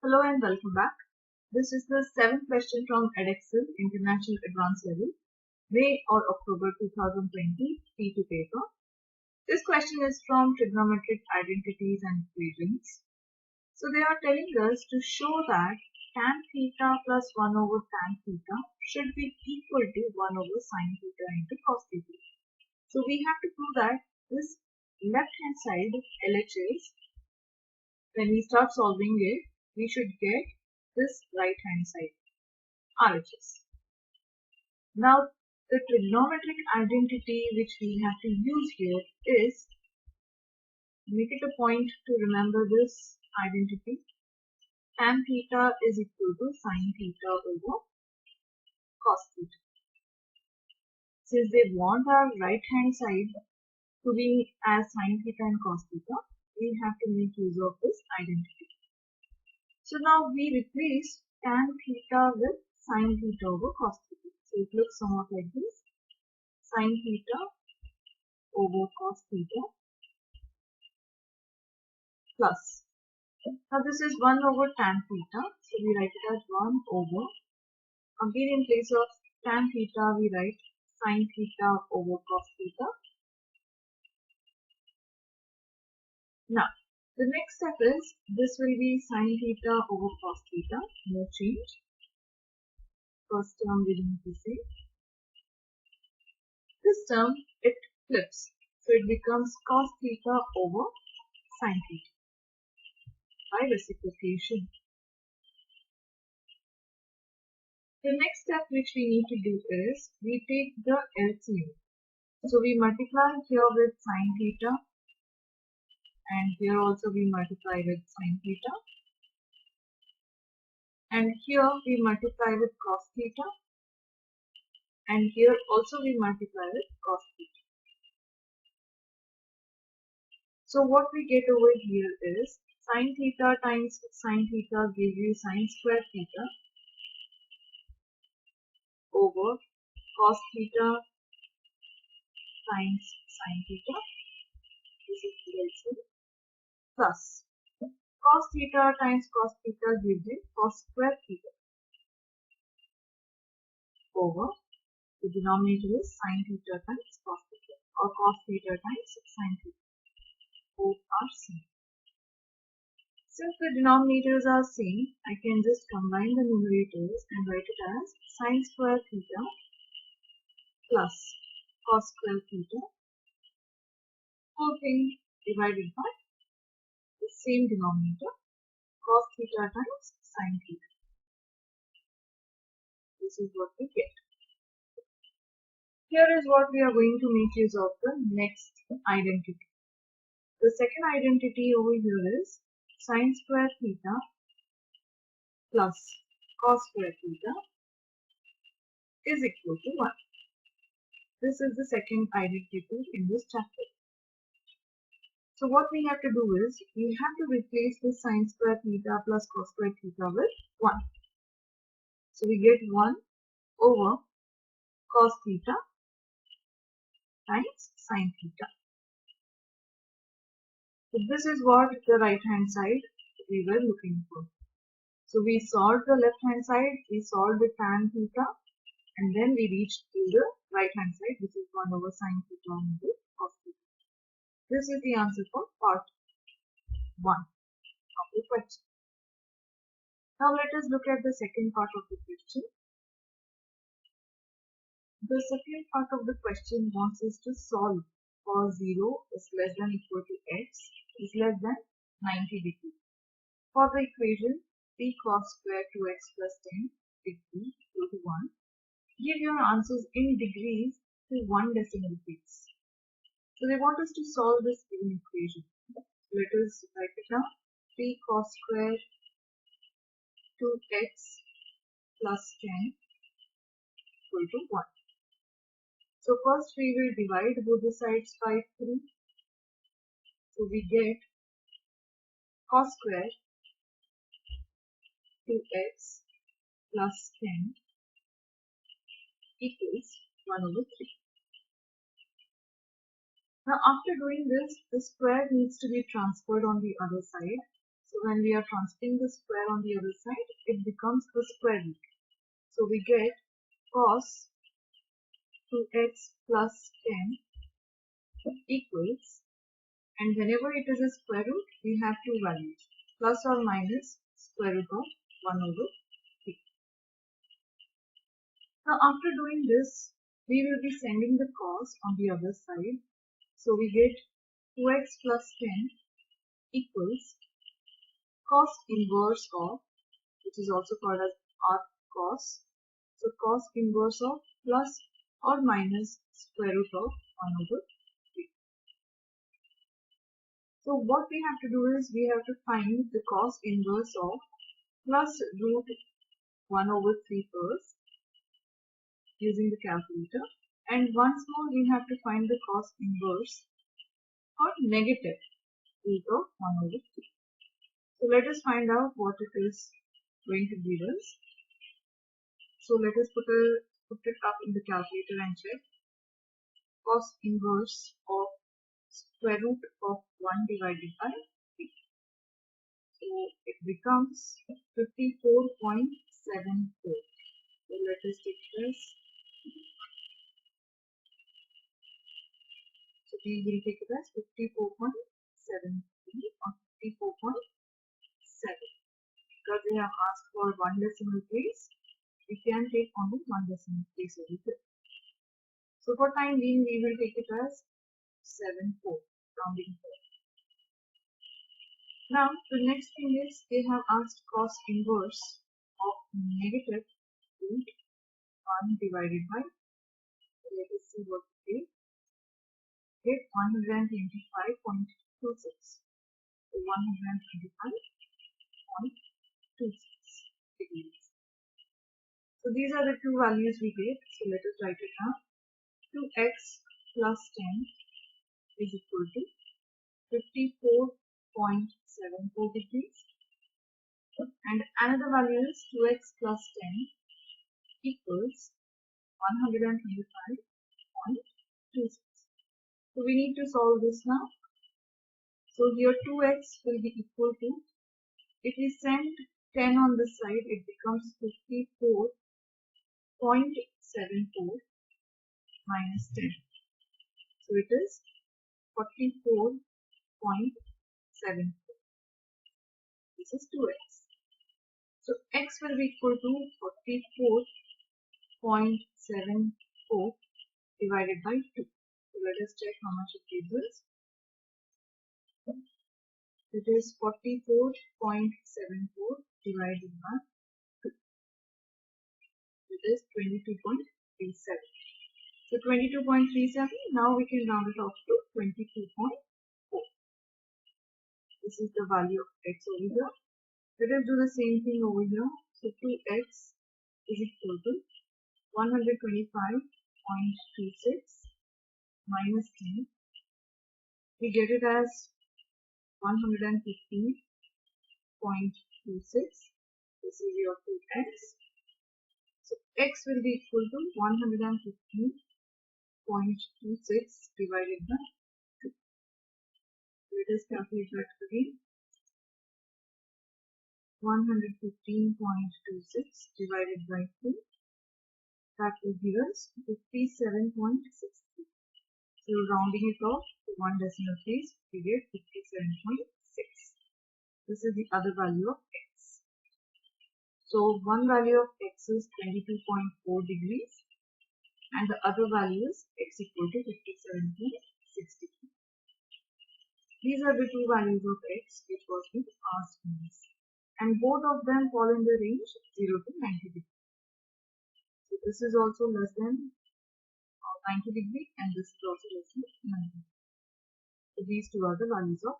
Hello and welcome back. This is the 7th question from Edexcel International Advanced Level, May or October 2020 P2 paper. This question is from Trigonometric Identities and Equations. So they are telling us to show that tan theta plus 1 over tan theta should be equal to 1 over sine theta into cos theta. So we have to prove that this left hand side LHS, when we start solving it, we should get this right hand side RHS. Now the trigonometric identity which we have to use here is, make it a point to remember this identity. Tan theta is equal to sine theta over cos theta. Since they want our right hand side to be as sine theta and cos theta, we have to make use of this identity. So now we replace tan theta with sine theta over cos theta. So it looks somewhat like this: sine theta over cos theta plus. Now this is 1 over tan theta. So we write it as 1 over. Again, in place of tan theta, we write sine theta over cos theta. Now the next step is, this will be sine theta over cos theta, no change. First term remains the same. This term, it flips, so it becomes cos theta over sine theta by reciprocation. The next step which we need to do is, we take the LCM. So we multiply here with sine theta, and here also we multiply with sine theta, and here we multiply with cos theta, and here also we multiply with cos theta. So what we get over here is, sine theta times sine theta gives you sine square theta over cos theta times sine theta is equal to plus cos theta times cos theta gives you cos square theta over the denominator is sine theta times cos theta, or cos theta times sine theta. Both are same. Since the denominators are same, I can just combine the numerators and write it as sine square theta plus cos square theta, whole thing divided by the same denominator, cos theta times sine theta. This is what we get. Here is what we are going to make use of the next identity. The second identity over here is sine square theta plus cos square theta is equal to 1. This is the second identity in this chapter. So what we have to do is, we have to replace this sine square theta plus cos square theta with 1. So we get 1 over cos theta times sine theta. So this is what the right hand side we were looking for. So we solved the left hand side, we solved the tan theta, and then we reached to the right hand side, which is 1 over sine theta into cos theta. This is the answer for part 1 of the question. Now let us look at the second part of the question. The second part of the question wants us to solve for 0 is less than equal to x is less than 90 degrees. For the equation 3 cos square 2x plus 10 degree equal to 1, give your answers in degrees to 1 decimal place. So they want us to solve this given equation. Let us write it down. 3 cos square 2x plus 10 equal to 1. So first we will divide both the sides by 3. So we get cos square 2x plus 10 equals 1 over 3. Now after doing this, the square needs to be transferred on the other side. So when we are translating the square on the other side, it becomes the square root. So we get cos 2x plus 10 equals, and whenever it is a square root, we have two values, plus or minus square root of 1 over 3. Now after doing this, we will be sending the cos on the other side. So we get 2x plus 10 equals cos inverse of, which is also called as arc cos. So cos inverse of plus or minus square root of 1 over 3. So what we have to do is we have to find the cos inverse of plus root 1 over 3 first using the calculator, and once more we have to find the cos inverse or negative root of 1 over 3. So let us find out what it is going to give us. So let us put it up in the calculator and check. Cos inverse of square root of 1 divided by 3. So it becomes 54.74. So let us take this. So we will take it as 54.73 or 54.7. Because they have asked for one decimal place, we can take only one decimal place over here. So for time being, we will take it as 74, rounding forward. Now the next thing is they have asked cos inverse of negative root 1 divided by, let us see what it is. Get 125.26. So 125.26 degrees. So these are the two values we get. So let us write it down. 2x plus 10 is equal to 54.74 degrees, and another value is 2x plus 10 equals 125.26. So we need to solve this now. So here 2x will be equal to, if we send 10 on this side, it becomes 54.74 minus 10. So it is 44.74. This is 2x. So x will be equal to 44.74 divided by 2. So let us check how much it gives us. It is 44.74 divided by 2. It is 22.37. So 22.37, now we can round it off to 22.4. This is the value of x over here. Let us do the same thing over here. So 2x is equal to 125.26 minus 10. We get it as 115.26. This is your 2x. So x will be equal to 115.26 divided by 2. Let us calculate that again. 115.26 divided by 2. That will give us 57.63. So rounding it off to one decimal place, we get 57.6. This is the other value of x. So one value of x is 22.4 degrees and the other value is x equal to 57.63. These are the two values of x which was being asked in this, and both of them fall in the range 0 to 90 degrees. So this is also less than 90 degrees and this is also less than 90 degrees. So these two are the values of